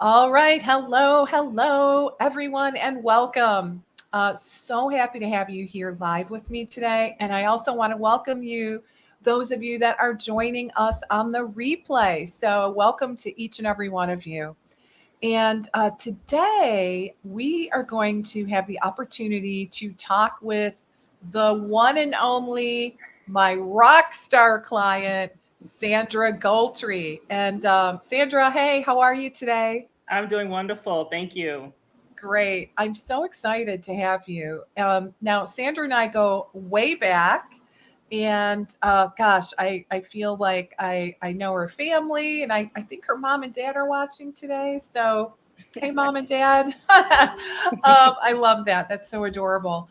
All right. Hello, everyone, and welcome. So happy to have you here live with me today. And I also want to welcome you, those of you that are joining us on the replay. So, welcome to each and every one of you. And today we are going to have the opportunity to talk with the one and only, my rock star client, Sandra Goltree. And Sandra, hey, how are you today? I'm doing wonderful. Thank you. Great. I'm so excited to have you. Now, Sandra and I go way back. And gosh, I feel like I know her family, and I think her mom and dad are watching today. So, hey, mom and dad. I love that. That's so adorable.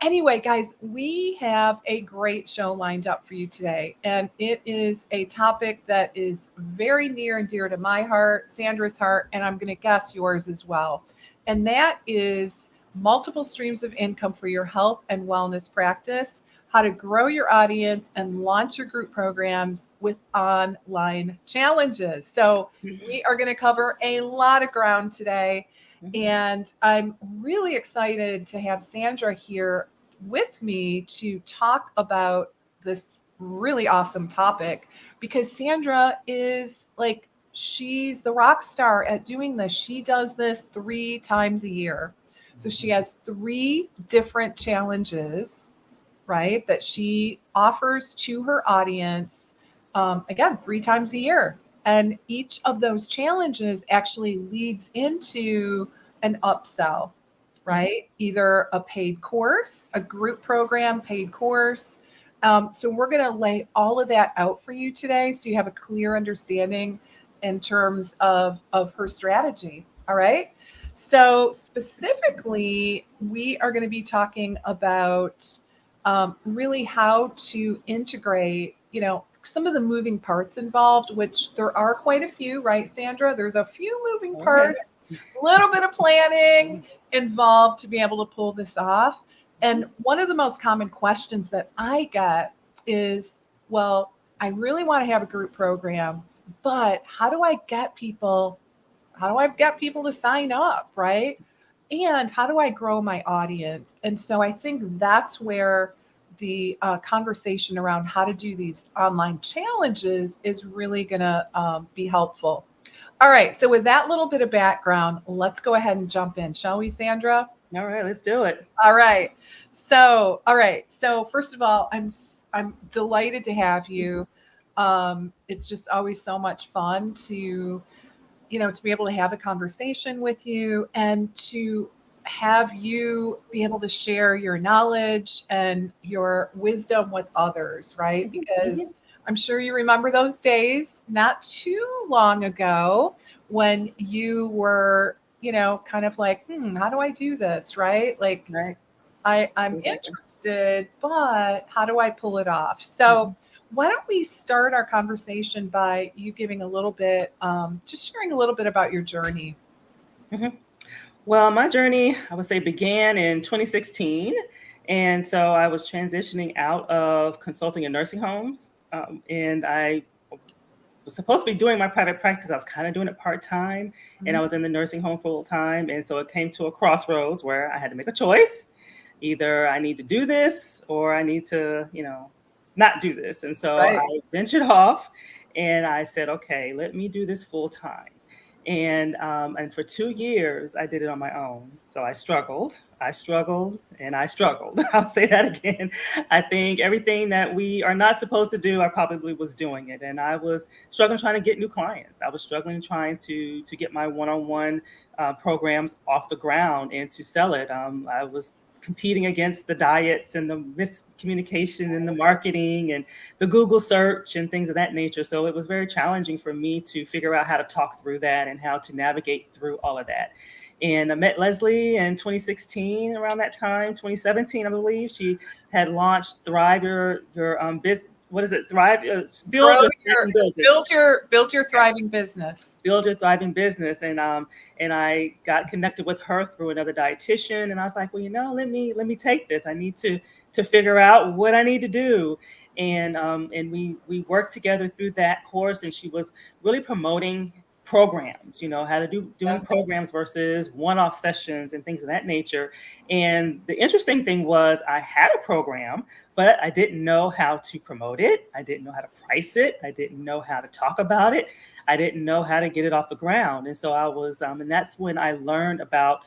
Anyway, guys, we have a great show lined up for you today. And it is a topic that is very near and dear to my heart, Sandra's heart, and I'm going to guess yours as well. And that is multiple streams of income for your health and wellness practice, how to grow your audience and launch your group programs with online challenges. So, we are going to cover a lot of ground today. Mhm. And I'm really excited to have Sandra here with me to talk about this really awesome topic because Sandra is like, she's the rock star at doing this. She does this 3 times a year. So she has 3 different challenges, right, that she offers to her audience, again, 3 times a year. And each of those challenges actually leads into an upsell, Mhm. right? Either a paid course, a group program, paid course. So we're going to lay all of that out for you today so you have a clear understanding in terms of her strategy. All right. So specifically, we are going to be talking about really how to integrate, some of the moving parts involved, which there are quite a few, right, Sandra? There's a few moving Oh, yes. parts, a little bit of planning involved to be able to pull this off. And one of the most common questions that I get is, well, I really want to have a group program, but how do I get people to sign up, right? And how do I grow my audience? And so I think that's where the conversation around how to do these online challenges is really going to be helpful. All right. So, with that little bit of background, let's go ahead and jump in, shall we, Sandra? All right, let's do it. All right. So first of all, I'm delighted to have you. It's just always so much fun to be able to have a conversation with you and to have you be able to share your knowledge and your wisdom with others, right? Mhm, mhm. Because I'm sure you remember those days not too long ago when you were, kind of like, how do I do this, right? Like, Right. I'm Exactly. interested, but how do I pull it off? So, Mhm, why don't we start our conversation by you giving a little bit, just sharing a little bit about your journey? mhm. Well, my journey, I would say, began in 2016. And so I was transitioning out of consulting in nursing homes. And I was supposed to be doing my private practice. I was kind of doing it part time, and I Mhm. was in the nursing home full time. And so it came to a crossroads where I had to make a choice. Either I need to do this or I need to, not do this. And so I Right. ventured off and I said, okay, let me do this full time. And for 2 years, I did it on my own. So I struggled, and I struggled. I'll say that again. I think everything that we are not supposed to do, I probably was doing it, and I was struggling trying to get new clients. I was struggling trying to get my one-on-one programs off the ground and to sell it. I was competing against the diets and the miscommunication and the marketing and the Google search and things of that nature. So it was very challenging for me to figure out how to talk through that and how to navigate through all of that. And I met Leslie in 2016, around that time, 2017, I believe. She had launched Thrive Your business. What is it? Thrive, Grow build your your thriving business. build your thriving business. Build your thriving business. And I got connected with her through another dietitian, and I was like, well, let me take this. I need to figure out what I need to do. And we worked together through that course, and she was really promoting programs, how to doing Yeah. programs versus one-off sessions and things of that nature. And the interesting thing was I had a program, but I didn't know how to promote it. I didn't know how to price it. I didn't know how to talk about it. I didn't know how to get it off the ground. And so I was, and that's when I learned about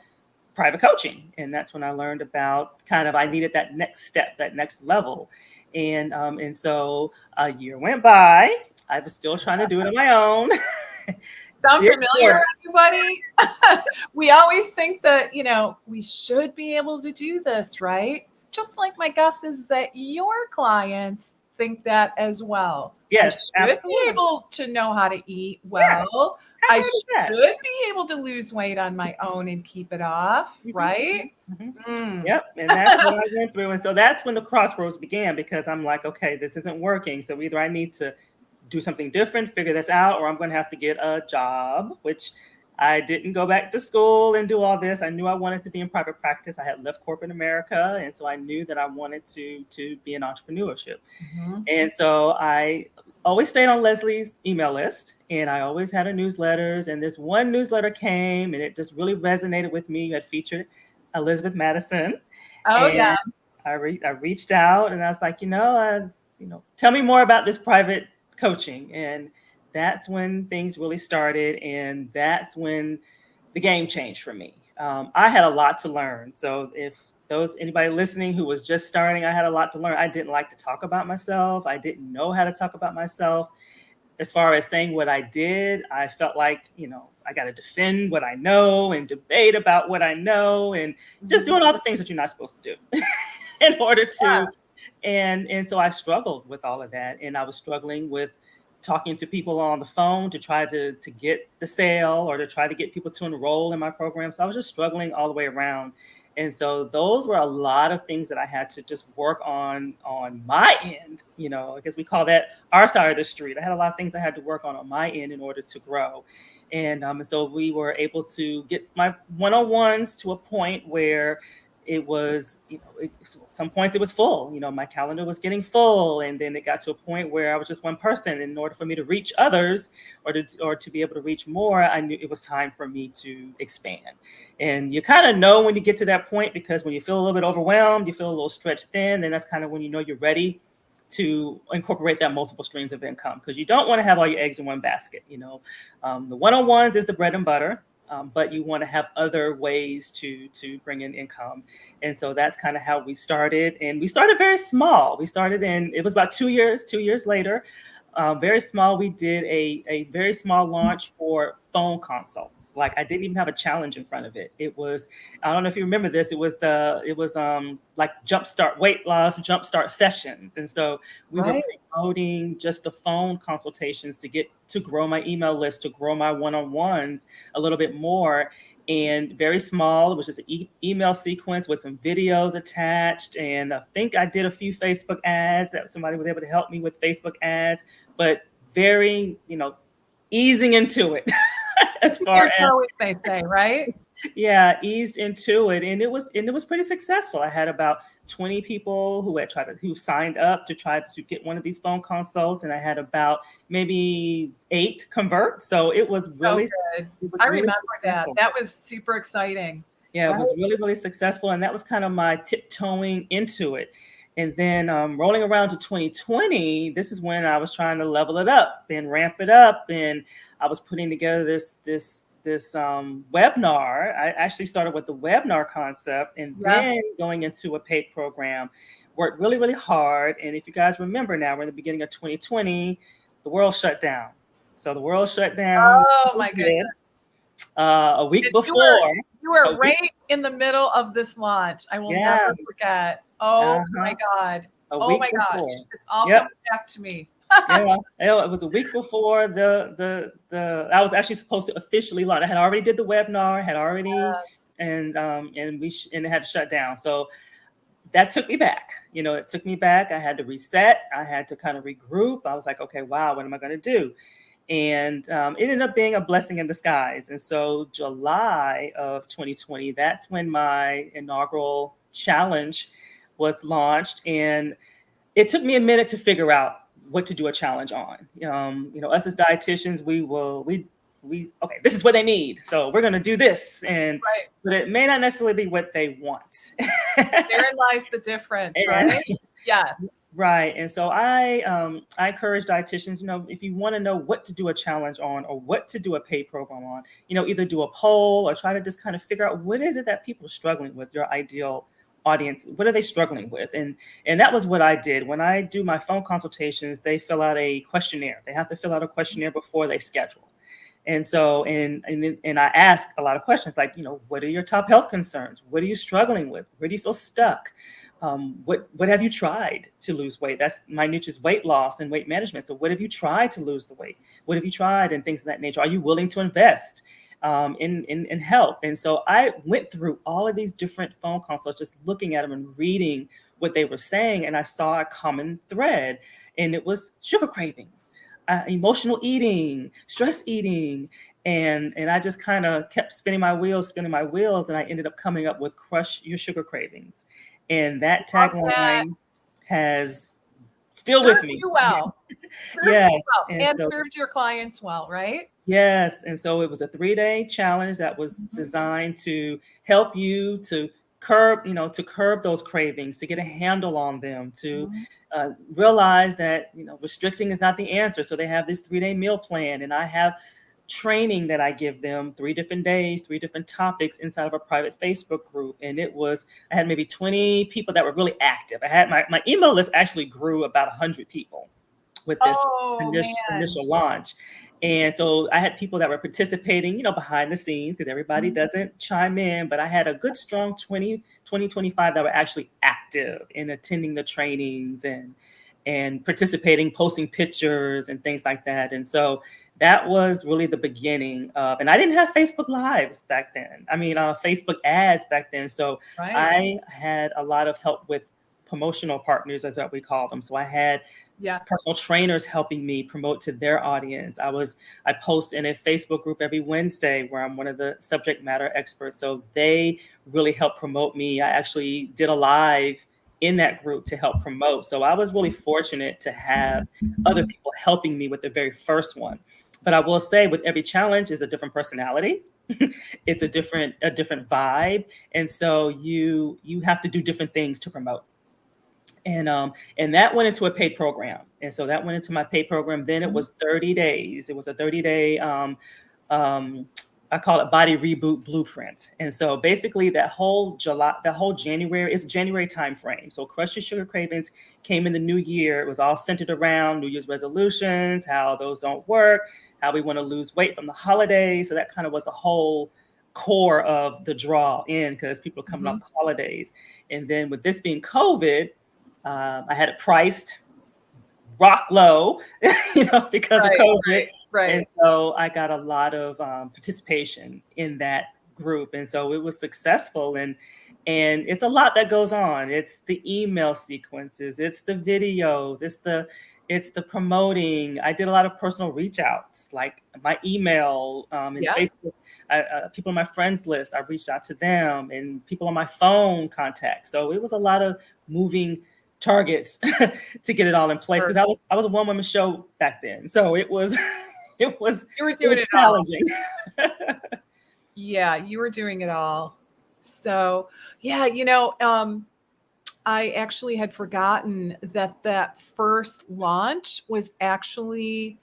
private coaching. And that's when I learned about kind of, I needed that next step, that next level. And so a year went by. I was still trying to do it on my own. Sound Did familiar, work. everybody? We always think that, we should be able to do this, right? Just like my guess is that your clients think that as well. I Yes, should be absolutely. able to know how to eat Yeah. well. How I hard is that? should be able to lose weight on my own and keep it off, Mhm, right? mhm. Mm. Yep. And that's what I went through. And so that's when the crossroads began, because I'm like, okay, this isn't working. So either I need to do something different, figure this out, or I'm going to have to get a job, which I didn't go back to school and do all this. I knew I wanted to be in private practice. I had left corporate America. And so I knew that I wanted to be in entrepreneurship. Mhm. And so I always stayed on Leslie's email list, and I always had her newsletters. And this one newsletter came and it just really resonated with me. You had featured Elizabeth Madison. Oh, And yeah. I reached out and I was like, tell me more about this private coaching. And that's when things really started. And that's when the game changed for me. I had a lot to learn. So if anybody listening who was just starting, I had a lot to learn. I didn't like to talk about myself. I didn't know how to talk about myself. As far as saying what I did, I felt like, I got to defend what I know and debate about what I know and just Mhm. doing all the things that you're not supposed to do in order Yeah. to. And so I struggled with all of that. And I was struggling with talking to people on the phone to try to get the sale or to try to get people to enroll in my program. So I was just struggling all the way around. And so those were a lot of things that I had to just work on my end. I guess we call that our side of the street. I had a lot of things I had to work on my end in order to grow. And so we were able to get my one-on-ones to a point where it was, some points it was full. My calendar was getting full, and then it got to a point where I was just one person. In order for me to reach others, or to be able to reach more, I knew it was time for me to expand. And you kind of know when you get to that point, because when you feel a little bit overwhelmed, you feel a little stretched thin, then that's kind of when you know you're ready to incorporate that multiple streams of income, because you don't want to have all your eggs in one basket. The one-on-ones is the bread and butter. But you want to have other ways to bring in income. And so that's kind of how we started. And we started very small. It was about 2 years later, very small. We did a very small launch for phone consults. Like, I didn't even have a challenge in front of it. It was, I don't know if you remember this, it was like jumpstart weight loss, jumpstart sessions. And so we were Right. promoting just the phone consultations to grow my email list, to grow my one-on-ones a little bit more. And very small. It was just an email sequence with some videos attached. And I think I did a few Facebook ads that somebody was able to help me with Facebook ads, but very, easing into it as Keep far your as, toe, as they say, right? yeah, eased into it. And it was pretty successful. I had about 20 people who signed up to try to get one of these phone consults, and I had about maybe 8 convert. So it was So really good. it was I really remember that. successful. That was super exciting. Yeah, it Right? was really, really successful. And that was kind of my tiptoeing into it. And then rolling around to 2020, this is when I was trying to level it up and ramp it up. And I was putting together this webinar. I actually started with the webinar concept and Yeah. then going into a paid program. Worked really, really hard. And if you guys remember, now we're in the beginning of 2020, the world shut down. So the world shut down. Oh We my did. goodness. A week And you were before. you were A week, right in the middle of this launch. I will yeah. never forget. Oh my Uh-huh. God. A Oh week my before. gosh. It's all Yep. coming back to me. Yeah. It was a week before the I was actually supposed to officially launch. I had already did the webinar, had already Yes. and it had to shut down. So that took me back. It took me back. I had to reset. I had to kind of regroup. I was like, okay, wow, what am I going to do? And it ended up being a blessing in disguise. And so July of 2020, that's when my inaugural challenge was launched. And it took me a minute to figure out what to do a challenge on. Us as dietitians, we okay, this is what they need, so we're going to do this, and Right. but it may not necessarily be what they want. Therein lies the difference, And right? Yes. right. And so I encourage dietitians, if you want to know what to do a challenge on or what to do a paid program on, either do a poll or try to just kind of figure out what is it that people are struggling with, your ideal audience, what are they struggling with? And that was what I did. When I do my phone consultations, they fill out a questionnaire. They have to fill out a questionnaire before they schedule. And so, and I ask a lot of questions like, what are your top health concerns? What are you struggling with? Where do you feel stuck? What have you tried to lose weight? That's my niche, is weight loss and weight management. So what have you tried to lose the weight? What have you tried, and things of that nature? Are you willing to invest in help? And so I went through all of these different phone consults, just looking at them and reading what they were saying. And I saw a common thread, and it was sugar cravings, emotional eating, stress eating. And I just kind of kept spinning my wheels. And I ended up coming up with Crush Your Sugar Cravings. And that Love that. tagline has still with Served me. you well. Served Yes. you well. And And so, served your clients well, right? yes. And so it was a 3-day challenge that was designed to help you to curb those cravings, to get a handle on them, to realize that, restricting is not the answer. So they have this 3-day meal plan, and I have training that I give them, 3 different days, 3 different topics inside of a private Facebook group. And I had maybe 20 people that were really active. I had my email list actually grew about 100 people with this Oh man. initial launch. And so I had people that were participating, behind the scenes, because everybody doesn't chime in, but I had a good strong 25 that were actually active in attending the trainings and participating, posting pictures and things like that. And so that was really the beginning of, and I didn't have Facebook Lives back then. I mean, Facebook ads back then. So Right. I had a lot of help with promotional partners, as what we call them. So I had personal trainers helping me promote to their audience. I post in a Facebook group every Wednesday where I'm one of the subject matter experts. So they really help promote me. I actually did a live in that group to help promote. So I was really fortunate to have other people helping me with the very first one. But I will say, with every challenge is a different personality. It's a different vibe. And so you have to do different things to promote. And that went into a paid program. And so that went into my paid program. Then it was 30 days. It was a 30-day, I call it Body Reboot Blueprint. And so basically that whole January, it's January timeframe. So Crush Your Sugar Cravings came in the new year. It was all centered around New Year's resolutions, how those don't work, how we want to lose weight from the holidays. So that kind of was a whole core of the draw in, because people are coming off the holidays. And then with this being COVID, I had it priced rock low, because of COVID. Right. And so I got a lot of participation in that group. And so it was successful. And it's a lot that goes on. It's the email sequences, it's the videos, it's the promoting. I did a lot of personal reach outs, like my email and Facebook. People on my friends list, I reached out to them, and people on my phone contact. So it was a lot of moving targets to get it all in place, because I was a one-woman show back then. So it was you were doing it challenging. Yeah, you were doing it all. So yeah, I actually had forgotten that first launch was actually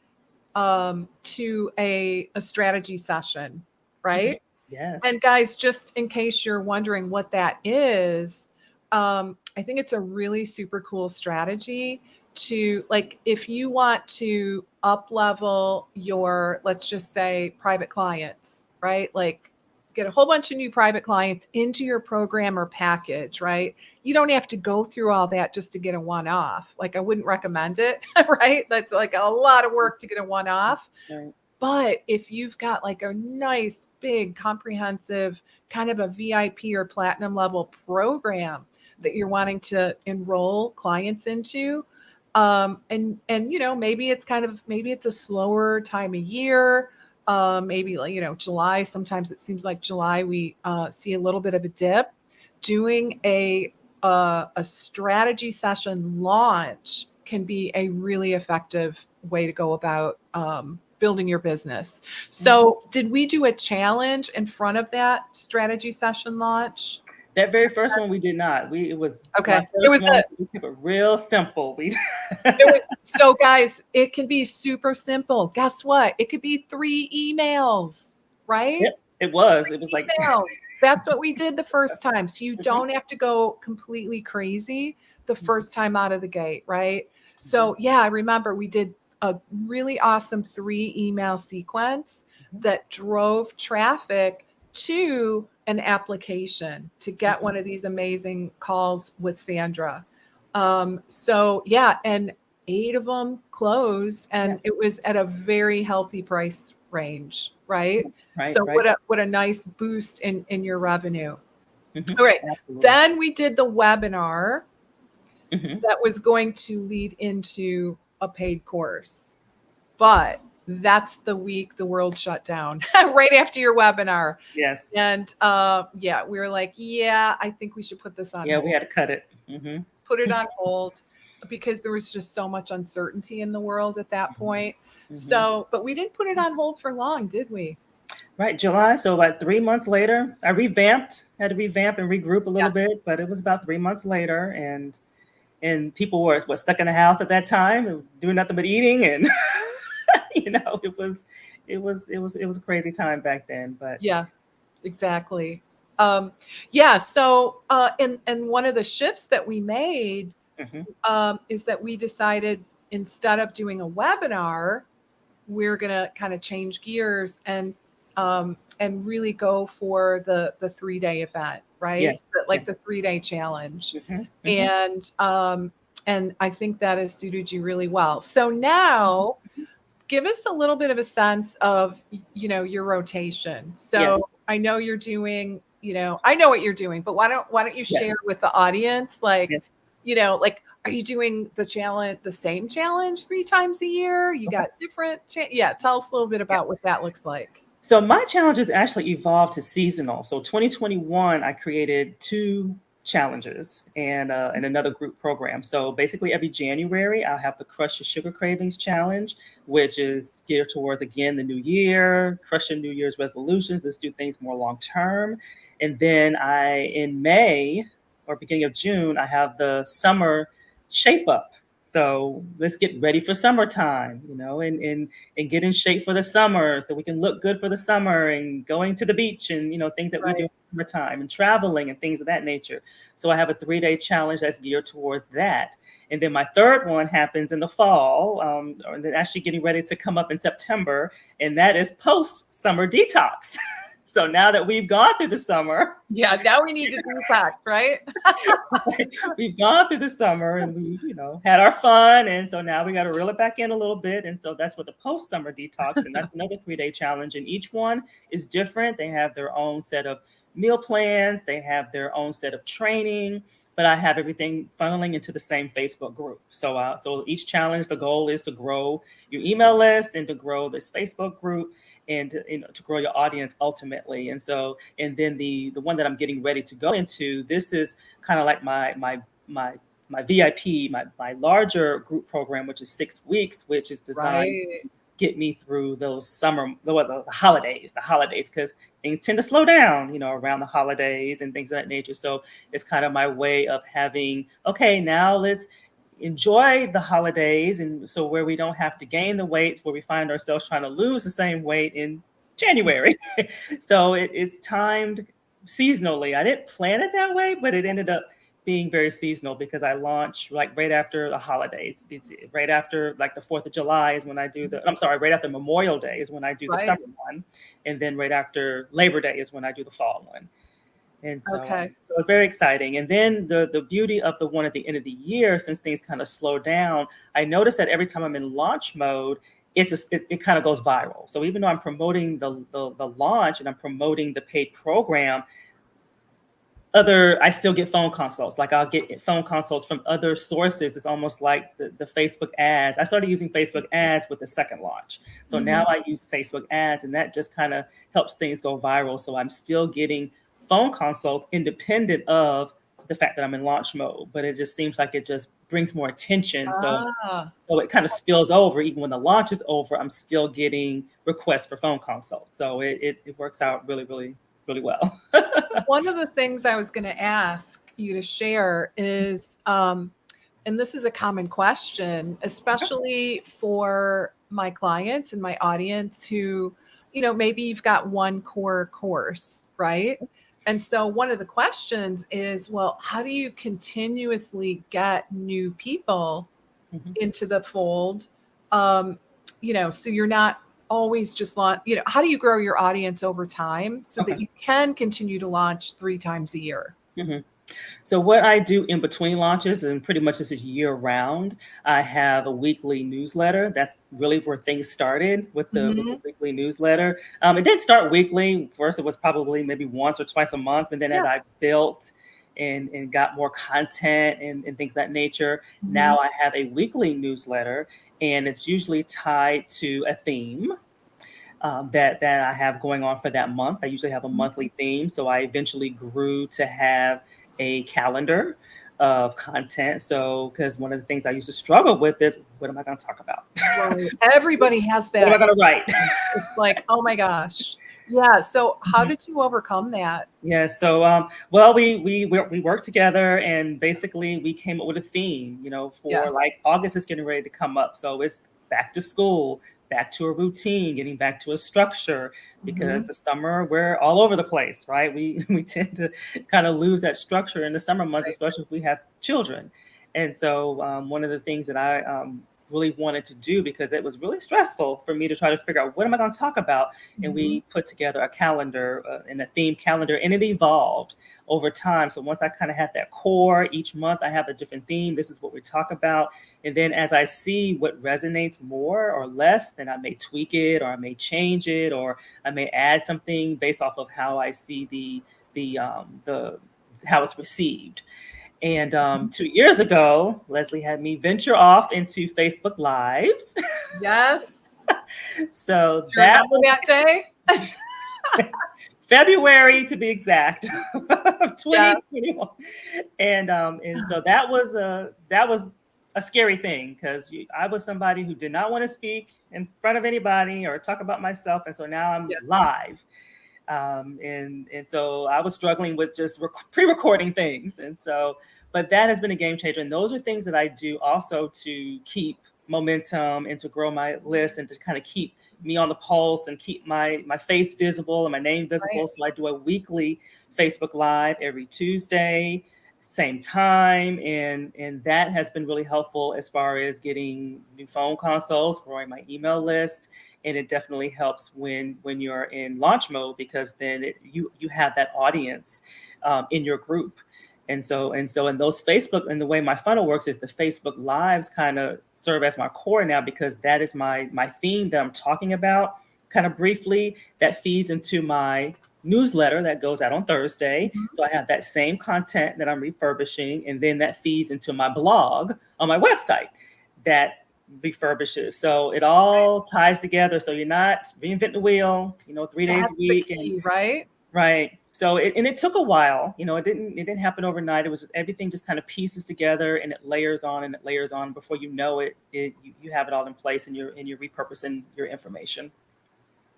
to a strategy session, right? Yes. And guys, just in case you're wondering what that is, I think it's a really super cool strategy to, like, if you want to up level your, let's just say, private clients, right? Like, get a whole bunch of new private clients into your program or package, right? You don't have to go through all that just to get a one-off. Like, I wouldn't recommend it, right? That's like a lot of work to get a one-off. Right. But if you've got like a nice, big, comprehensive kind of a VIP or platinum level program that you're wanting to enroll clients into, and maybe it's a slower time of year, maybe like July. Sometimes it seems like July we see a little bit of a dip. Doing a strategy session launch can be a really effective way to go about building your business. So did we do a challenge in front of that strategy session launch? That very first one we did not. It was my Okay. It first was one. We kept it real simple. it was so guys, it can be super simple. Guess what? It could be 3 emails, right? Yep, it was. It was like Emails. That's what we did the first time. So you don't have to go completely crazy the first time out of the gate, right? So yeah, I remember we did a really awesome 3 email sequence that drove traffic to an application to get one of these amazing calls with Sandra. So yeah, and 8 of them closed, and it was at a very healthy price range, right? right, So right. what a nice boost in your revenue. Mhm, All right. absolutely. Then we did the webinar Mhm. that was going to lead into a paid course. But that's the week the world shut down right after your webinar. Yes. And yeah, we were like, yeah, I think we should put this on Yeah, hold. we had to cut it. Mhm. Put it on hold because there was just so much uncertainty in the world at that point. Mhm. So, but we didn't put it on hold for long, did we? Right, July. So about 3 months later, I revamped. Had to revamp and regroup a little Yeah. bit, but it was about 3 months later, and people were stuck in the house at that time, and doing nothing but eating, and it was a crazy time back then. But Yeah, exactly. Yeah, so and one of the shifts that we made mhm. is that we decided instead of doing a webinar, we're gonna kind of change gears and really go for the 3-day event, right? Yes, Like yes. the 3-day challenge. Mhm, mhm. And I think that has suited you really well. So now give us a little bit of a sense of your rotation. Yes, So I know you're doing, I know what you're doing, but why don't you yes, share with the audience, like, yes. like, are you doing the same challenge 3 times a year? You got different yeah, tell us a little bit Yeah. about what that looks like. So my challenges actually evolved to seasonal. So 2021, I created 2 challenges and another group program. So basically, every January, I'll have the Crush Your Sugar Cravings Challenge, which is geared towards, again, the new year, crushing New Year's resolutions. Let's do things more long term. And then in May or beginning of June, I have the Summer Shape Up. So let's get ready for summertime, and get in shape for the summer so we can look good for the summer, and going to the beach, and things that we do Right. in summertime, and traveling and things of that nature. So I have a 3-day challenge that's geared towards that. And then my third one happens in the fall, or then actually getting ready to come up in September, and that is post summer detox. So now that we've gone through the summer, Yeah, now we need to detox, right? we've gone through the summer, and we've, had our fun. And so now we got to reel it back in a little bit. And so that's what the post summer detox, and that's another 3-day challenge. And each one is different. They have their own set of meal plans, they have their own set of training, but I have everything funneling into the same Facebook group. So each challenge, the goal is to grow your email list and to grow this Facebook group, and to grow your audience ultimately. And then the one that I'm getting ready to go into, this is kind of like my VIP, my larger group program, which is 6 weeks, which is designed Right. to get me through those the holidays, because things tend to slow down, around the holidays and things of that nature. So it's kind of my way of having, okay, now let's enjoy the holidays. And so where we don't have to gain the weight, where we find ourselves trying to lose the same weight in January. So it's timed seasonally. I didn't plan it that way, but it ended up being very seasonal because I launch like right after the holidays. It's right after like the 4th of July is when I do right after Memorial Day is when I do the Right. summer one. And then right after Labor Day is when I do the fall one. And Okay. so it's very exciting. And then the beauty of the one at the end of the year, since things kind of slow down, I notice that every time I'm in launch mode, it kind of goes viral. So even though I'm promoting the launch and I'm promoting the paid program, I still get phone consults. Like I'll get phone consults from other sources. It's almost like the Facebook ads. I started using Facebook ads with the second launch. So now I use Facebook ads, and that just kind of helps things go viral. So I'm still getting phone consults independent of the fact that I'm in launch mode, but it just seems like it just brings more attention. Ah, So it kind of spills over. Even when the launch is over, I'm still getting requests for phone consults. So it works out really, really, really well. one of the things I was going to ask you to share is, and this is a common question, especially for my clients and my audience who, maybe you've got one core course, right? And so one of the questions is, well, how do you continuously get new people Mhm. into the fold? Um, so you're not always just how do you grow your audience over time so that Okay. you can continue to launch 3 times a year? hmm So what I do in between launches, and pretty much this is year round, I have a weekly newsletter. That's really where things started with the Hmm. weekly newsletter. It didn't start weekly. First, it was probably maybe once or twice a month, and then as Yeah. I built and got more content and things of that nature, Hmm. now I have a weekly newsletter, and it's usually tied to a theme. That I have going on for that month. I usually have a monthly theme, so I eventually grew to have a calendar of content. So, because one of the things I used to struggle with is what am I going to talk about? Right. Everybody has What am I that. going to write? It's like, oh my gosh. Yeah. So how did you overcome that? Yeah. So, well, we worked together, and basically we came up with a theme. For Yeah. like August is getting ready to come up, so it's back to school, back to a routine, getting back to a structure. Because Hmm. the summer we're all over the place, right? We we tend to kind of lose that structure in the summer months, Right. especially if we have children. And so, one of the things that I really wanted to do, because it was really stressful for me to try to figure out what am I going to talk about, and Hmm. we put together a calendar and a theme calendar, and it evolved over time. So once I kind of had that core, each month I have a different theme. This is what we talk about, and then as I see what resonates more or less, then I may tweak it, or I may change it, or I may add something based off of how I see the how it's received. And 2 years ago, Leslie had me venture off into Facebook Lives. Yes. So Do you that remember that day? February to be exact, of Yeah. 2021. And so that was a scary thing, because I was somebody who did not want to speak in front of anybody or talk about myself, and so now I'm Yeah. live. And so I was struggling with just pre-recording things, and so, but that has been a game changer. And those are things that I do also to keep momentum and to grow my list and to kind of keep me on the pulse and keep my face visible and my name Right. visible. So I do a weekly Facebook Live every Tuesday, same time, and that has been really helpful as far as getting new phone consults, growing my email list. And it definitely helps when you're in launch mode, because then you have that audience in your group. And so in those Facebook, and the way my funnel works is the Facebook Lives kind of serve as my core now, because that is my theme that I'm talking about kind of briefly, that feeds into my newsletter that goes out on Thursday. Mhm. So I have that same content that I'm refurbishing, and then that feeds into my blog on my website that refurbishes. So it all ties together. So you're not reinventing the wheel, 3 days a That's the week. And key, right? right. So it took a while. It didn't happen overnight. It was just, everything just kind of pieces together, and it layers on and it layers on. Before you know it, you have it all in place, and you're repurposing your information.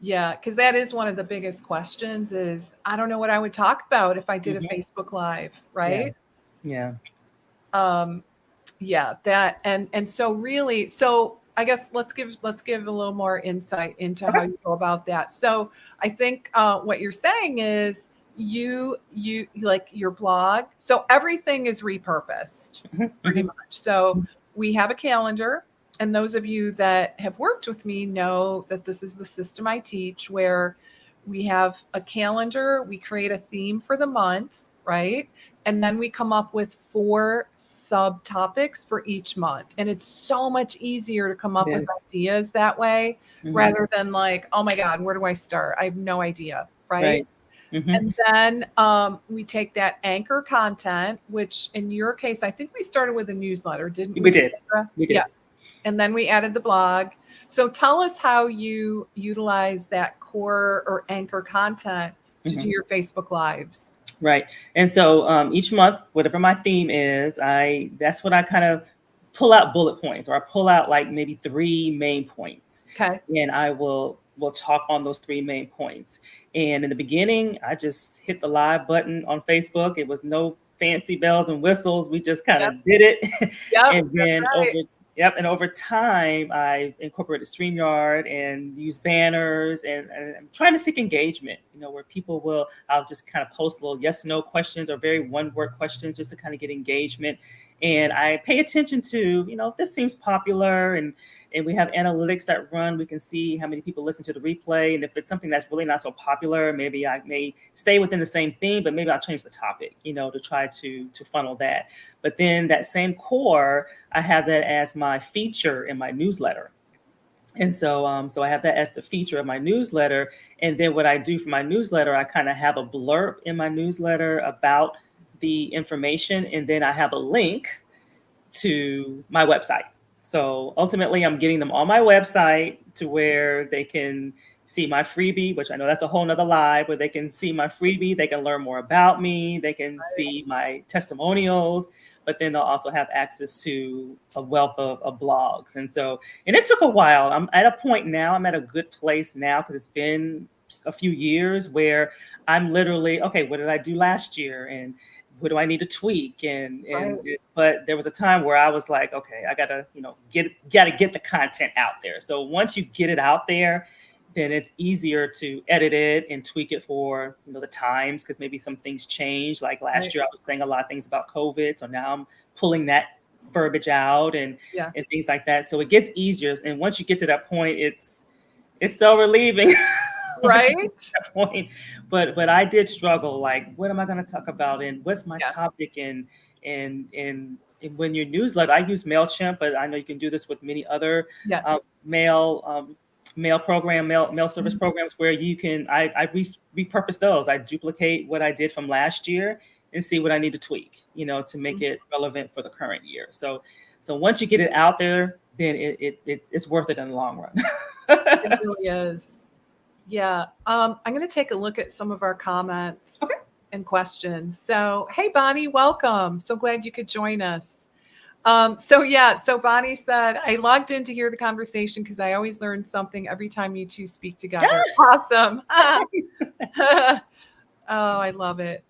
Yeah, because that is one of the biggest questions is I don't know what I would talk about if I did a Hmm. Facebook Live, Yeah. right? Yeah. Um, yeah, that and so really, so I guess let's give a little more insight into how Okay. you go about that. So I think what you're saying is you like your blog. So everything is repurposed Hmm. pretty Hmm. much. So we have a calendar, and those of you that have worked with me know that this is the system I teach, where we have a calendar, we create a theme for the month, right? And then we come up with 4 subtopics for each month. And it's so much easier to come It up with is. ideas that way Hmm. rather than like, oh my God, where do I start? I have no idea. Right. Right. Hmm. And then we take that anchor content, which in your case, I think we started with a newsletter, didn't We we, did. Sandra? We Yeah. did. And then we added the blog. So tell us how you utilize that core or anchor content to do Mhm. your Facebook Lives. Right. And so each month, whatever my theme is, that's what I kind of pull out bullet points, or I pull out like maybe three main points, Okay. and I will talk on those three main points. And in the beginning, I just hit the live button on Facebook. It was no fancy bells and whistles. We just kind Yep. of did it. Yep. And then Right. over time, I incorporated StreamYard and use banners, and I'm trying to seek engagement, where I'll just kind of post little yes, no questions or very one word questions just to kind of get engagement. And I pay attention to, if this seems popular, and we have analytics that run, we can see how many people listen to the replay. And if it's something that's really not so popular, maybe I may stay within the same theme, but maybe I'll change the topic, to try to funnel that. But then that same core, I have that as my feature in my newsletter. And so, so I have that as the feature of my newsletter. And then what I do for my newsletter, I kind of have a blurb in my newsletter about the information. And then I have a link to my website. So ultimately, I'm getting them on my website to where they can see my freebie, which I know that's a whole nother live, where they can see my freebie, they can learn more about me, they can see my testimonials, but then they'll also have access to a wealth of blogs. And it took a while. I'm at a point now, I'm at a good place now, because it's been a few years where I'm literally, okay, what did I do last year? And what do I need to tweak? But there was a time where I was like, okay, I gotta get the content out there. So once you get it out there, then it's easier to edit it and tweak it for the times, because maybe some things change. Like last year, I was saying a lot of things about COVID, so now I'm pulling that verbiage out and things like that. So it gets easier, and once you get to that point, it's so relieving. Right. Point. But I did struggle. Like, what am I going to talk about? And what's my topic? And when your newsletter, I use MailChimp, but I know you can do this with many other mail service programs where you can, I repurpose those. I duplicate what I did from last year and see what I need to tweak, to make it relevant for the current year. So once you get it out there, then it's worth it in the long run. It really is. Yeah. I'm going to take a look at some of our comments and questions. So, hey, Bonnie, welcome. So glad you could join us. So Bonnie said, I logged in to hear the conversation because I always learn something every time you two speak together. Awesome. Oh, I love it.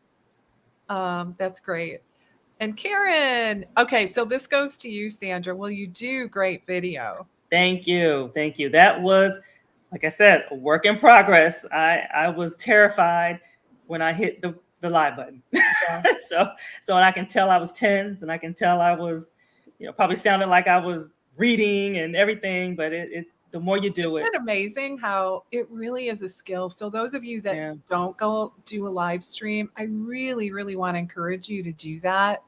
That's great. And Karen, okay, so this goes to you, Sandra. Will you do great video? Thank you. Thank you. That was, like I said, a work in progress. I was terrified when I hit the live button. So I can tell I was tense, and I can tell I was, probably sounded like I was reading and everything, but the more you do Isn't it amazing how it really is a skill? So those of you that don't go do a live stream, I really, really want to encourage you to do that.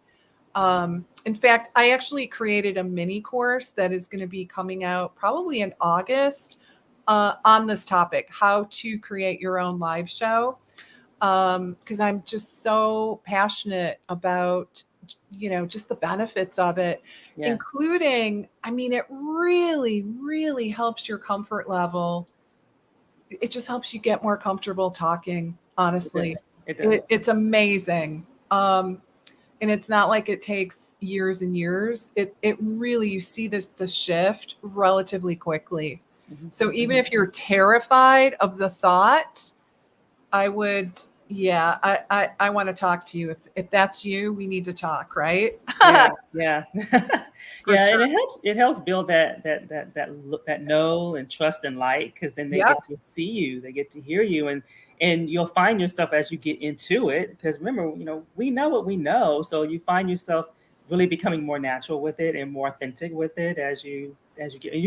In fact, I actually created a mini course that is going to be coming out probably in August on this topic, how to create your own live show. Because I'm just so passionate about, just the benefits of it, including, I mean, it really, really helps your comfort level. It just helps you get more comfortable talking, honestly. It does. It's amazing. And it's not like it takes years and years. It really, you see the shift relatively quickly. So even if you're terrified of the thought, I would, I want to talk to you. If that's you, we need to talk, right? Yeah. Sure. And it helps build that know and trust and like, because then they get to see you, they get to hear you, and you'll find yourself as you get into it. Because remember, we know what we know, so you find yourself really becoming more natural with it and more authentic with it as you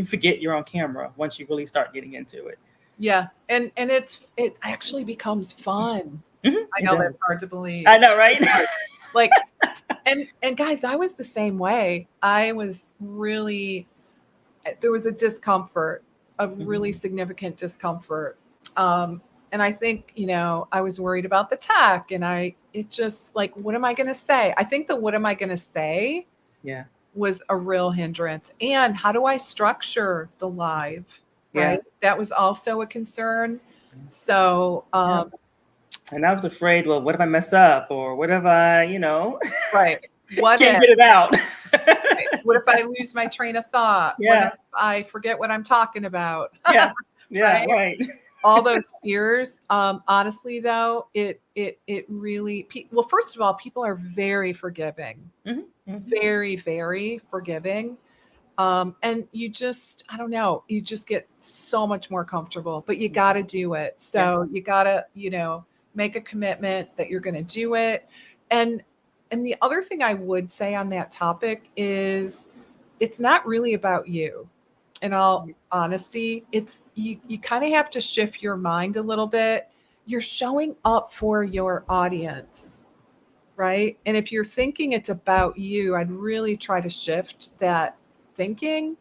forget you're on camera once you really start getting into it. Yeah. And it actually becomes fun. I know that's hard to believe. I know, right? Like, and guys, I was the same way. I was really, there was a discomfort, a really significant discomfort. And I think, I was worried about the tech, and it just like, what am I going to say? I think what am I going to say? Was a real hindrance. And how do I structure the live? Right. That was also a concern. So, And I was afraid, well, what if I mess up, or what if I, Right. What can't if? get it out? Right. What if I lose my train of thought? What if Yeah, I forget what I'm talking about? yeah, yeah, Right? right. All those fears. Honestly, though, it really. Well, first of all, people are very forgiving, Hmm. Hmm. very very forgiving. And you just, I don't know, you just get so much more comfortable. But you got to do it. Yeah, So you got to, make a commitment that you're going to do it. And the other thing I would say on that topic is, it's not really about you. In all honesty, it's you kind of have to shift your mind a little bit. You're showing up for your audience, right? And if you're thinking it's about you, I'd really try to shift that thinking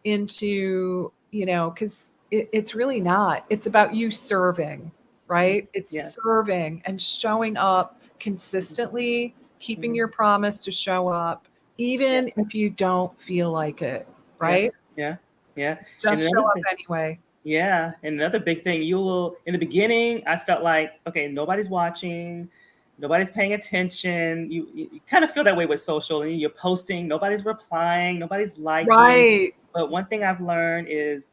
into, because it's really not. It's about you serving, right? It's yeah. serving and showing up consistently, keeping Hmm. your promise to show up, Yeah, even if you don't feel like it, yeah, right? yeah, yeah. And Just show another up thing, anyway. yeah, and another big thing, you will, in the beginning, I felt like, okay, nobody's watching, nobody's paying attention. You kind of feel that way with social, and you're posting, nobody's replying, nobody's liking. Right. But one thing I've learned is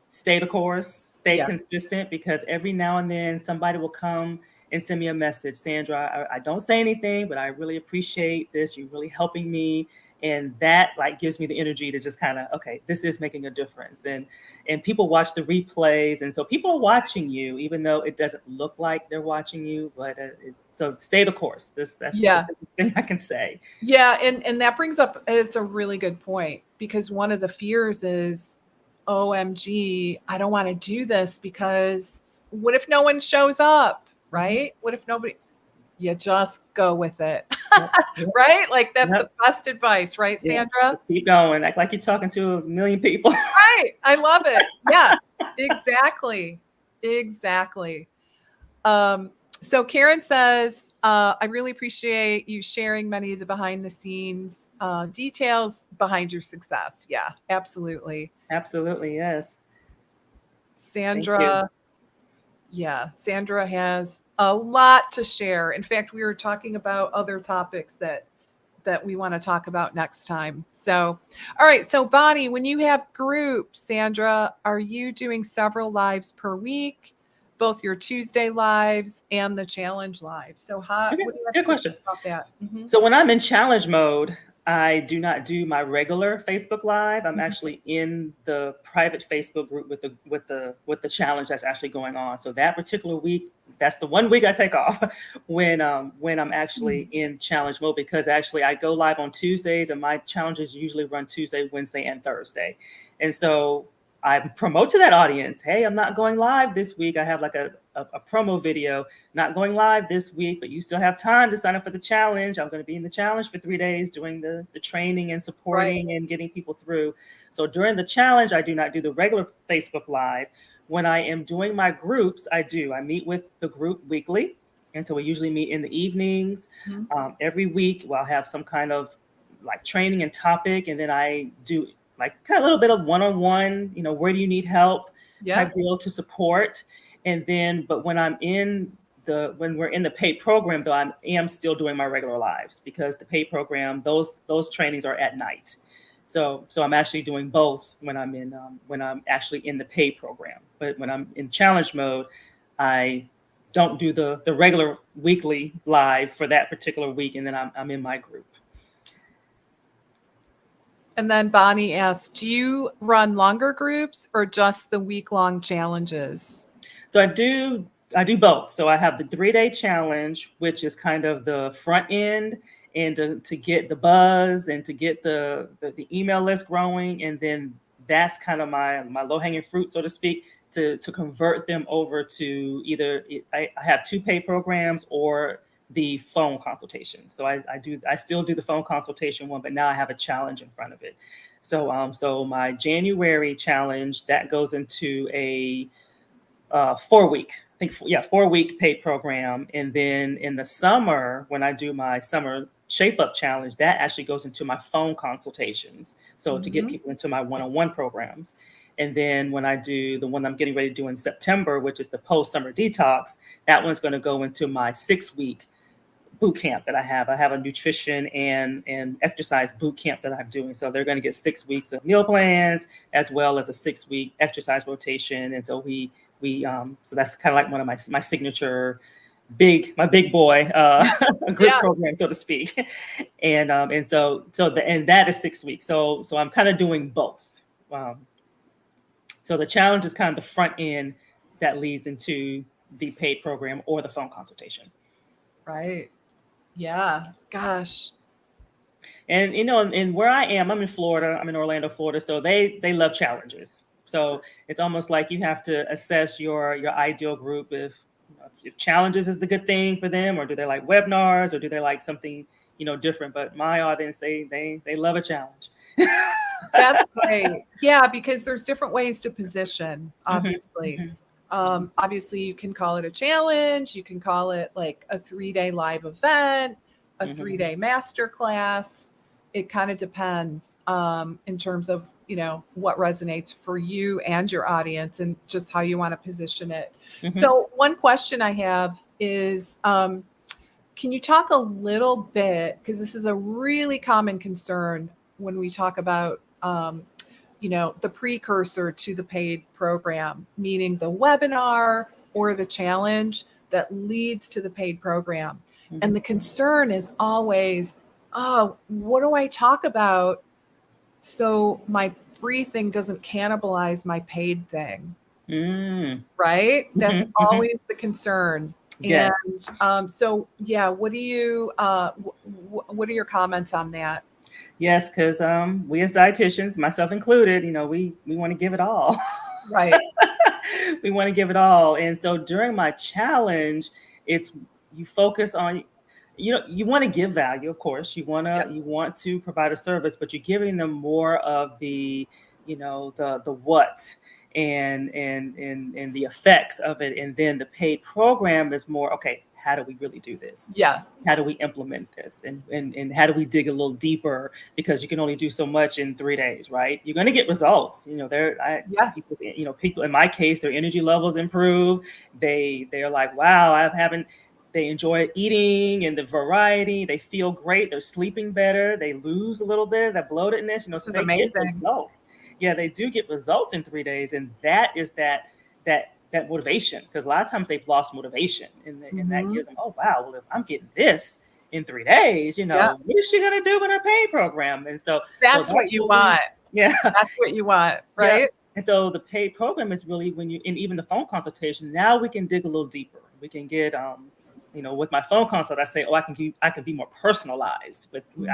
stay the course, stay Yes. consistent, because every now and then somebody will come and send me a message, Sandra, I don't say anything, but I really appreciate this. You're really helping me. And that like gives me the energy to just kind of, okay, this is making a difference. And people watch the replays. And so people are watching you, even though it doesn't look like they're watching you, but so stay the course. That's the Yeah. thing I can say. Yeah, and that brings up, it's a really good point, because one of the fears is, OMG, I don't want to do this because what if no one shows up, Mhm. right? What if nobody, you just go with it. Yep. Yep. Right? Like that's Yep. the best advice, right, Yeah. Sandra? Just keep going. Act like you're talking to a million people. Right. I love it. Yeah, exactly. Exactly. So Karen says, I really appreciate you sharing many of the behind the scenes details behind your success. Yeah, absolutely. Absolutely. Yes. Thank you. Sandra, yeah, Sandra has a lot to share. In fact, we were talking about other topics that we want to talk about next time. So, all right. So, Bonnie, when you have groups, Sandra, are you doing several lives per week, both your Tuesday lives and the challenge lives? So, Okay. what do you have Good to say question. about that? Hmm. So when I'm in challenge mode, I do not do my regular Facebook Live. I'm Hmm. actually in the private Facebook group with the challenge that's actually going on. So that particular week, that's the one week I take off when I'm actually in challenge mode, because actually I go live on Tuesdays and my challenges usually run Tuesday, Wednesday, and Thursday. And so I promote to that audience, hey, I'm not going live this week. I have like a promo video, not going live this week, but you still have time to sign up for the challenge. I'm going to be in the challenge for 3 days doing the training and Right. supporting and getting people through. So during the challenge, I do not do the regular Facebook Live. When I am doing my groups, I do. I meet with the group weekly. And so we usually meet in the evenings. Mhm. Every week, we'll have some kind of like training and topic. And then I do like kind of a little bit of one-on-one, where do you need help Yeah. type deal to support. And then, but when we're in the paid program, though, I am still doing my regular lives, because the paid program, those trainings are at night. So I'm actually doing both when I'm actually in the paid program. But when I'm in challenge mode, I don't do the regular weekly live for that particular week, and then I'm in my group. And then Bonnie asked, do you run longer groups or just the week long challenges? So I do both. So I have the 3 day challenge, which is kind of the front end, and to get the buzz and to get the email list growing. And then that's kind of my low hanging fruit, so to speak, to convert them over to either I have two pay programs or the phone consultation. So I still do the phone consultation one, but now I have a challenge in front of it. So my January challenge that goes into a 4 week, I think, yeah, 4 week paid program. And then in the summer, when I do my summer shape up challenge, that actually goes into my phone consultations. So to get Mhm. people into my one-on-one programs. And then when I do the one I'm getting ready to do in September, which is the post-summer detox, that one's going to go into my 6-week boot camp that I have. I have a nutrition and exercise boot camp that I'm doing. So they're going to get 6 weeks of meal plans as well as a 6-week exercise rotation. And so so that's kind of like one of my signature my big boy group Yeah. program, so to speak. And that is 6 weeks. So I'm kind of doing both. So the challenge is kind of the front end that leads into the paid program or the phone consultation. Right. Yeah. Gosh. And and where I am, I'm in Florida. I'm in Orlando, Florida. So they love challenges. So it's almost like you have to assess your ideal group if challenges is the good thing for them, or do they like webinars, or do they like something different. But my audience, they love a challenge. That's great. Yeah, because there's different ways to position, Mhm, obviously. mhm, Obviously, you can call it a challenge. You can call it like a 3-day live event, a mhm, 3-day master class. It kind of depends in terms of, what resonates for you and your audience and just how you want to position it. mhm. So, one question I have is can you talk a little bit, because this is a really common concern when we talk about, the precursor to the paid program, meaning the webinar or the challenge that leads to the paid program. And Mhm. the concern is always, oh, what do I talk about so my free thing doesn't cannibalize my paid thing? Mm. Right? That's Mhm, mhm. always the concern. And Yes. so, yeah, what do you, what are your comments on that? Yes, because we as dietitians, myself included, we want to give it all. Right. We want to give it all. And so during my challenge, it's you focus on you want to give value, of course. Yep. You want to provide a service, but you're giving them more of the what and the effects of it. And then the paid program is more, okay, how do we really do this? Yeah. How do we implement this? And how do we dig a little deeper? Because you can only do so much in 3 days, right? You're going to get results. Yeah. People in my case, their energy levels improve. They're like, wow, I haven't. They enjoy eating and the variety. They feel great. They're sleeping better. They lose a little bit of that bloatedness, This so is they get amazing. results. Yeah, they do get results in 3 days, and that is that motivation, because a lot of times they've lost motivation, and that Hmm. gives them, oh wow, well if I'm getting this in 3 days, Yeah. what is she gonna do with her pay program? And so That's that's what you really, want. yeah. That's what you want. Yeah. Right. And so the paid program is really when and even the phone consultation, now we can dig a little deeper. We can get with my phone consult, I say, oh, I can be more personalized, but Hmm.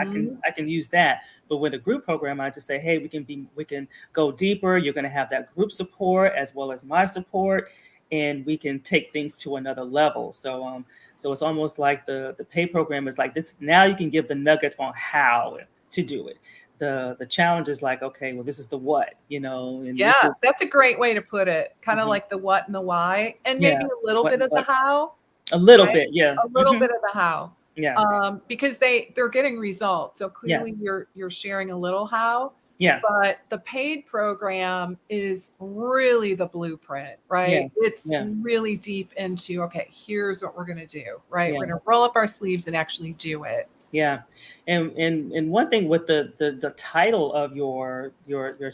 I can use that. But with a group program, I just say, hey, we can go deeper. You're gonna have that group support as well as my support, and we can take things to another level. So it's almost like the pay program is like this. Now you can give the nuggets on how to do it. The challenge is like, okay, well, this is the what, and this Yeah. is That's a great way to put it. Kind of mhm, like the what and the why, and yeah, maybe a little what bit of the what how. a little Right? bit, yeah, A little bit of the how. yeah, Because they're getting results. So yeah, clearly you're sharing a little how, yeah, but the paid program is really the blueprint, yeah, right? It's yeah, really deep into, okay, here's what we're going to do, right? We're yeah. going to roll up our sleeves and actually do it. Yeah, and one thing with the title of your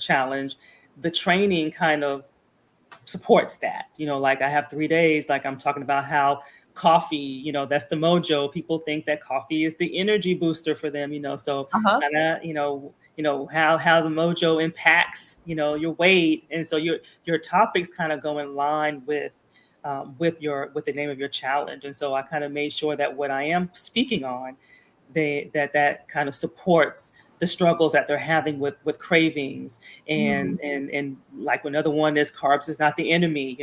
challenge, the training kind of supports that. Like I have 3 days, like I'm talking about how coffee, that's the mojo. People think that coffee is the energy booster for them. So Uh-huh. kind of, how the mojo impacts, your weight, and so your topics kind of go in line with the name of your challenge. And so I kind of made sure that what I am speaking on that kind of supports the struggles that they're having with cravings Mm. and like another one is carbs is not the enemy,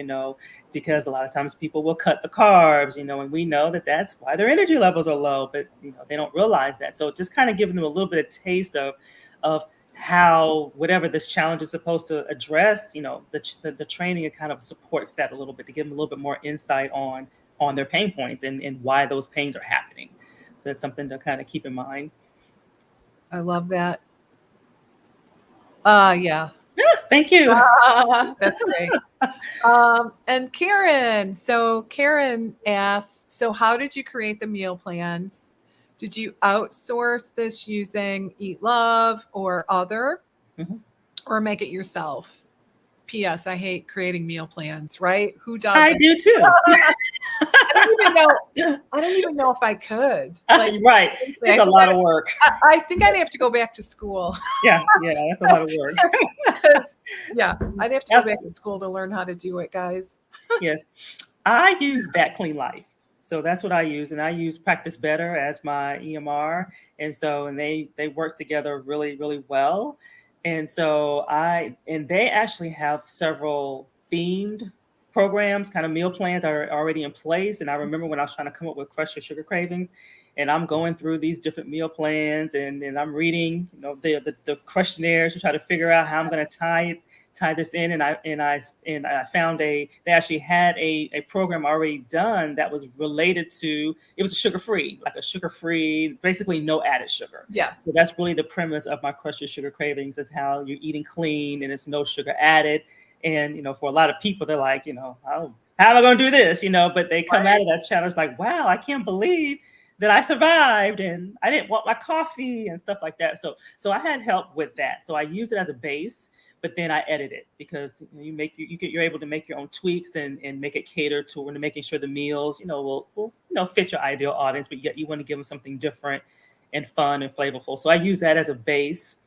because a lot of times people will cut the carbs, and we know that that's why their energy levels are low, but they don't realize that. So just kind of giving them a little bit of taste of how whatever this challenge is supposed to address, the training, it kind of supports that a little bit to give them a little bit more insight on their pain points and why those pains are happening. So that's something to kind of keep in mind. I love that. Yeah. Thank you. That's great. And Karen, so Karen asks, so how did you create the meal plans? Did you outsource this using Eat Love or other, Mhm. or make it yourself? P.S. I hate creating meal plans, right? Who I doesn't? do too. I don't even know. I don't even know if I could. Like, Right. seriously, It's I a think lot of work. I think I'd have to go back to school. Yeah, yeah, that's a lot of work. 'Cause, yeah, I'd have to go back to Absolutely. school to learn how to do it, guys. Yes. I use That Clean Life. So that's what I use. And I use Practice Better as my EMR. And they work together really, really well. And they actually have several themed programs, kind of meal plans are already in place. And I remember when I was trying to come up with Crush Your Sugar Cravings, and I'm going through these different meal plans, and I'm reading, the questionnaires to try to figure out how I'm going to tie this in. And I found they actually had a program already done that was related to, it was sugar free, like a sugar free, basically no added sugar. Yeah. So that's really the premise of my Crush Your Sugar Cravings, is how you're eating clean and it's no sugar added. And for a lot of people, they're like, oh, how am I going to do this? But they come out Right. of that challenge like, wow, I can't believe that I survived and I didn't want my coffee and stuff like that. So I had help with that. So I used it as a base, but then I edit it, because you're able to make your own tweaks and make it cater to making sure the meals will fit your ideal audience, but yet you want to give them something different and fun and flavorful. So I use that as a base.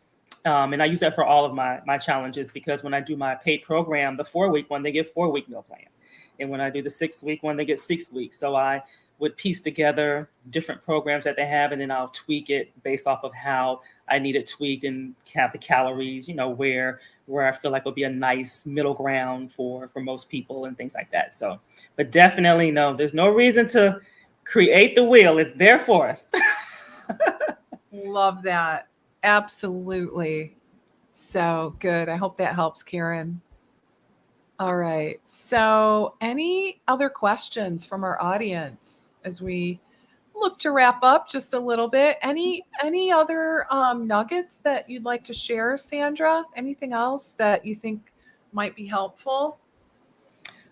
And I use that for all of my challenges, because when I do my paid program, the 4-week one, they get 4-week meal plan. And when I do the 6-week one, they get 6 weeks. So I would piece together different programs that they have, and then I'll tweak it based off of how I need it tweaked, and have the calories, where I feel like will be a nice middle ground for most people and things like that. So, but definitely no, there's no reason to create the wheel. It's there for us. Love that. Absolutely. So good. I hope that helps, Karen. All right. So, any other questions from our audience as we look to wrap up just a little bit? Any other nuggets that you'd like to share, Sandra? Anything else that you think might be helpful?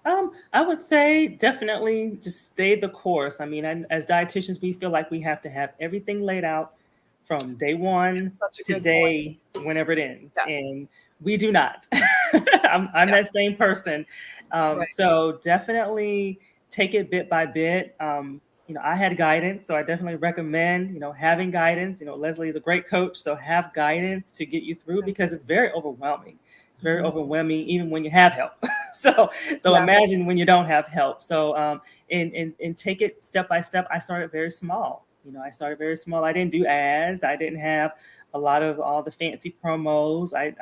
I would say definitely just stay the course. I mean, as dietitians, we feel like we have to have everything laid out from day one Such a to good point. day whenever it ends, Yeah. and we do not. I'm Yeah. that same person. Right. So definitely take it bit by bit. I had guidance, so I definitely recommend having guidance. Leslie is a great coach, so have guidance to get you through, because it's very overwhelming. It's very Mhm. overwhelming even when you have help. so so Yeah. imagine when you don't have help. So and take it step by step. I started very small. I started very small. I didn't do ads. I didn't have a lot of all the fancy promos. I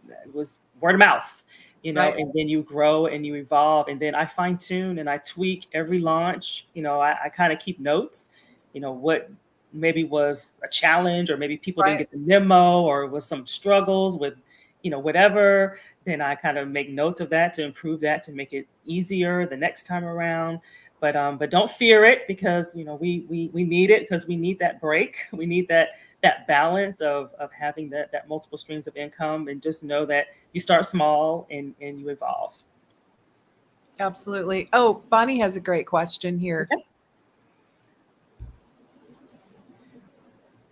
it was word of mouth. Right. And then you grow and you evolve. And then I fine tune and I tweak every launch. I kind of keep notes, what maybe was a challenge, or maybe people didn't Right. get the memo, or was some struggles with, whatever. Then I kind of make notes of that to improve that, to make it easier the next time around. But don't fear it, because we need it, because we need that break. We need that balance of having that multiple streams of income, and just know that you start small and you evolve. Absolutely. Oh, Bonnie has a great question here. Okay.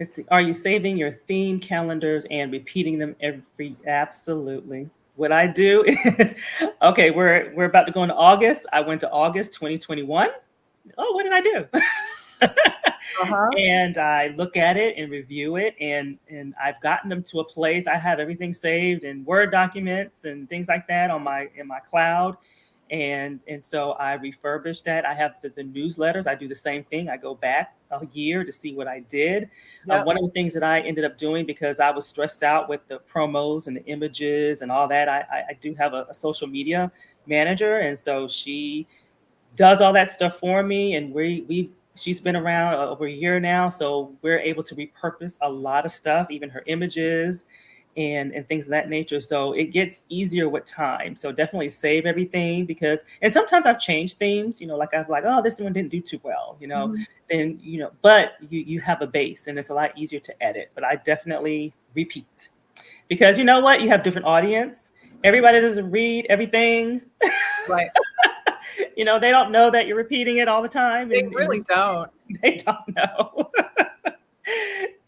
Let's see. Are you saving your theme calendars and repeating them every? Absolutely. What I do is, okay, we're about to go into August. I went to August 2021. Oh, what did I do? Uh-huh. And I look at it and review it, and I've gotten them to a place. I have everything saved in Word documents and things like that in my cloud. And so I refurbish that. I have the newsletters. I do the same thing. I go back a year to see what I did. Yep. One of the things that I ended up doing, because I was stressed out with the promos and the images and all that, I do have a social media manager, and so she does all that stuff for me. And she's been around over a year now, so we're able to repurpose a lot of stuff, even her images and things of that nature. So it gets easier with time. So definitely save everything, and sometimes I've changed themes, like I've like, oh, this one didn't do too well, Mhm. then, but you have a base, and it's a lot easier to edit. But I definitely repeat, because you know what, you have different audience, everybody doesn't read everything. Right. They don't know that you're repeating it all the time, They and really don't. they don't know.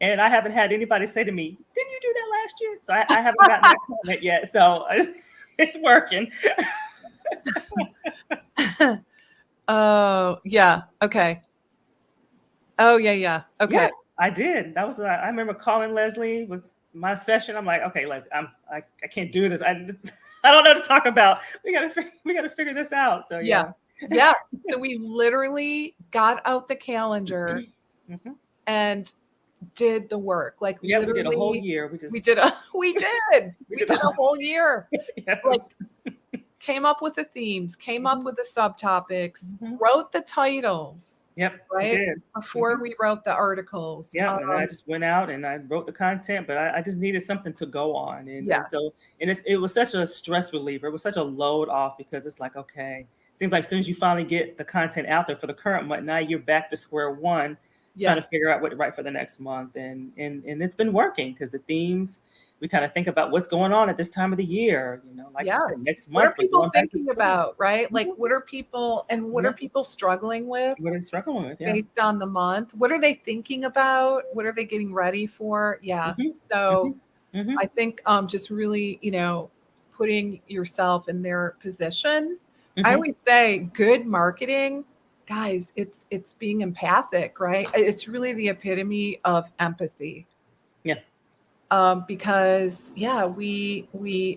And I haven't had anybody say to me, "Didn't you do that last year?" So I haven't gotten that comment yet. So it's working. Oh, yeah. Okay. Oh, yeah, yeah. Yeah, Okay. I did. That was I remember calling Leslie. Was my session. I'm like, okay, Leslie, I can't do this. I don't know what to talk about. We gotta figure this out. So Yeah. yeah. Yeah. So we literally got out the calendar Mhm. and did the work. Like Yeah, we did a whole literally year. we did. We We did the did a whole whole year. Like yes. came up with the themes, came up Mhm, with the subtopics, mhm. wrote the titles, Yep, we right? did. Before Mhm. we wrote the articles. Yep, and then I just went out and I wrote the content, but I just needed something to go on, and Yeah. so it was such a stress reliever. It was such a load off because it's like, okay, it seems like as soon as you finally get the content out there for the current month, now you're back to square one, trying Yeah. to figure out what to write for the next month, and it's been working because the themes we kind of think about what's going on at this time of the year. Like you Yeah. said, next What are month we're people going back to thinking school. about, right? Like Mhm. what are Yeah, people struggling with what are you struggling with? Yeah. based on the month? What are they thinking about? What are they getting ready for? Yeah. Hmm. So Hmm. Hmm. I think just really, putting yourself in their position. I Hmm. always say good marketing, guys, it's being empathic, right? It's really the epitome of empathy. Yeah. Because yeah, we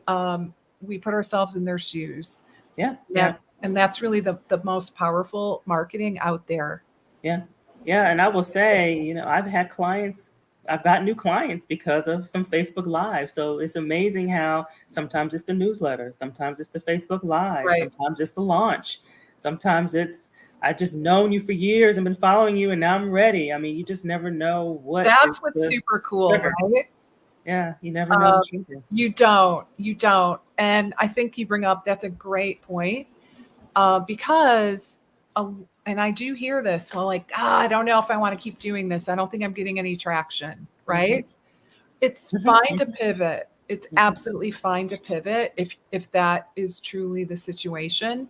put ourselves in their shoes. Yeah. Yeah. And that's really the most powerful marketing out there. Yeah. Yeah. And I will say, I've got new clients because of some Facebook Live. So it's amazing how sometimes it's the newsletter, sometimes it's the Facebook Live, Right. sometimes it's the launch, sometimes it's, I just known you for years and been following you and now I'm ready. I mean, you just never know what is That's what's the super cool, trigger. right? Yeah. You never know the Um, trigger. you don't. And I think you bring up that's a great point because, and I do hear this, well, like, I don't know if I want to keep doing this. I don't think I'm getting any traction, Hmm. right? It's Hmm. fine to Hmm. pivot. It's Hmm. absolutely fine to pivot if that is truly the situation.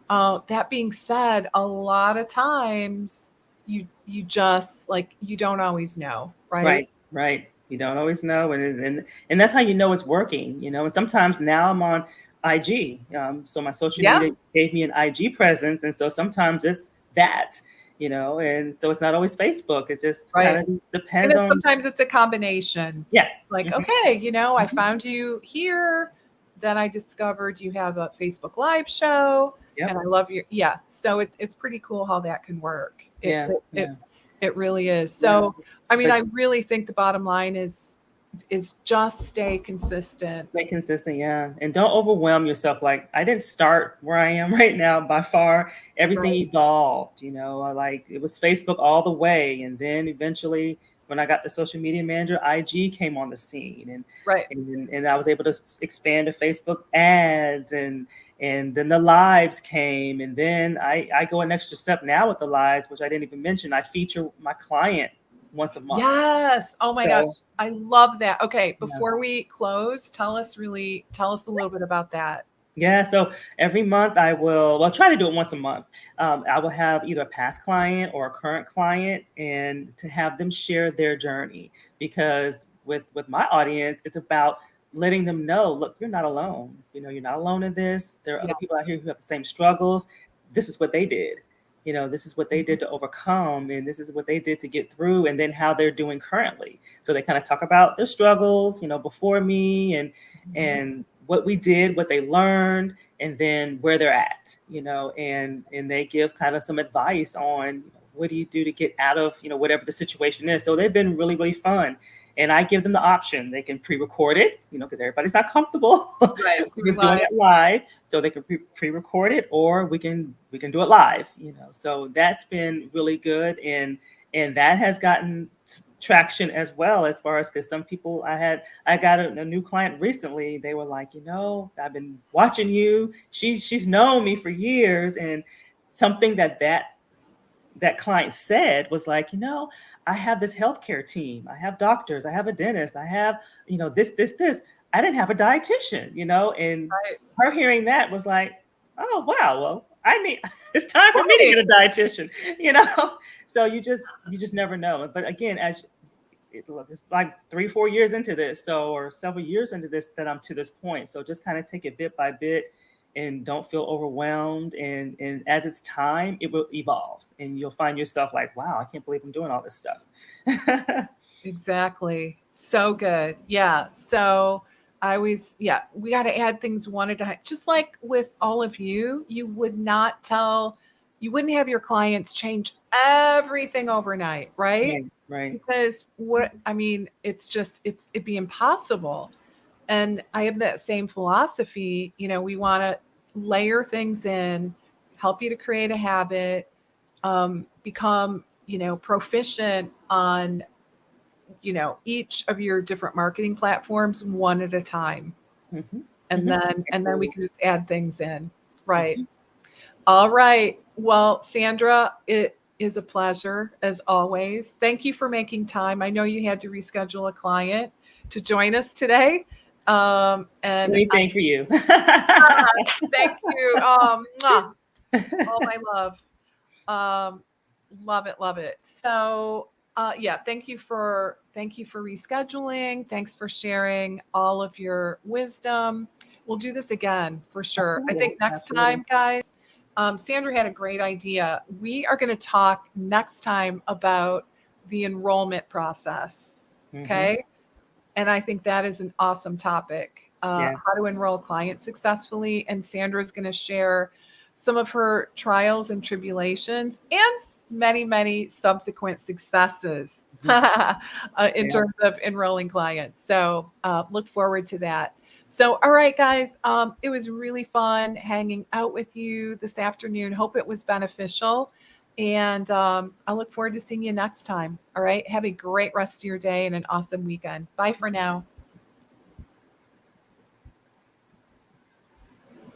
That being said, a lot of times you just like you don't always know, right? Right, right. You don't always know, and that's how you know it's working. And sometimes now I'm on IG, so my social Yeah, media gave me an IG presence, and so sometimes it's that, and so it's not always Facebook. It just kind right. of And depends then on. sometimes it's a combination. Yes. Like, Hmm. okay, I Hmm. found you here. Then I discovered you have a Facebook Live show, and Yep. I love your yeah. So it's pretty cool how that can work. It Yeah. it it, Yeah. it really is. Yeah. So I mean, But I really think the bottom line is just stay consistent. stay consistent, yeah. And don't overwhelm yourself. Like, I didn't start where I am right now by far. Everything Right. evolved, like it was Facebook all the way. And then eventually, when I got the social media manager, IG came on the scene. And Right. and I was able to expand to Facebook ads, and then the lives came. And then I go an extra step now with the lives, which I didn't even mention. I feature my client once a month. Yes. Oh my gosh. So I love that. Okay, yeah. before we close, tell us a little bit about that. Yeah, so every month I will, well, try to do it once a month. I will have either a past client or a current client, and to have them share their journey. Because with my audience, it's about letting them know, look, you're not alone. You're not alone in this. There are Yeah. other people out here who have the same struggles. This is what they did. This is what they Mhm. did to overcome, and this is what they did to get through, and then how they're doing currently. So they kind of talk about their struggles, before me, Mhm. and what we did, what they learned, and then where they're at, and they give kind of some advice on what do you do to get out of whatever the situation is. So they've been really, really fun. And I give them the option. They can pre-record it, because everybody's not comfortable Right. Doing with doing live. it live. So they can pre-record it, or we can do it live. So that's been really good, and that has gotten traction as well, as far as, because some people I got a new client recently. They were like, I've been watching you. She's known me for years, and something that client said was like, I have this healthcare team. I have doctors. I have a dentist. I have, this. I didn't have a dietitian, and Right. her hearing that was like, oh wow, well, I need it's time for me to Right. get a dietitian, you know. So you just never know. But again, look, it's like 3-4 years into this, so or several years into this that I'm to this point. So just kind of take it bit by bit and don't feel overwhelmed. And as it's time, it will evolve and you'll find yourself like, wow, I can't believe I'm doing all this stuff. Exactly. So good. Yeah. So I always, yeah, we got to add things one at a time. Just like with all of you, you wouldn't have your clients change everything overnight, right? Right, right. Because I mean, it'd be impossible. And I have that same philosophy. We want to layer things in, help you to create a habit, become, proficient on each of your different marketing platforms one at a time. Mm-hmm, And mm-hmm. then we Absolutely. can just add things in. Right. Mm-hmm. All right. Well, Sandra, it is a pleasure as always. Thank you for making time. I know you had to reschedule a client to join us today. And Anything for you. thank you. All my love. Um, love it, love it. So, yeah, thank you for rescheduling. Thanks for sharing all of your wisdom. We'll do this again for sure. I Absolutely. think next Absolutely. time, guys, Sandra had a great idea. We are going to talk next time about the enrollment process. Mm-hmm. Okay. And I think that is an awesome topic, Yes. how to enroll clients successfully. And Sandra is going to share some of her trials and tribulations and many, many subsequent successes Mhm. in Yeah. terms of enrolling clients. So look forward to that. So, all right, guys, it was really fun hanging out with you this afternoon. Hope it was beneficial. And I look forward to seeing you next time. All right. Have a great rest of your day and an awesome weekend. Bye for now.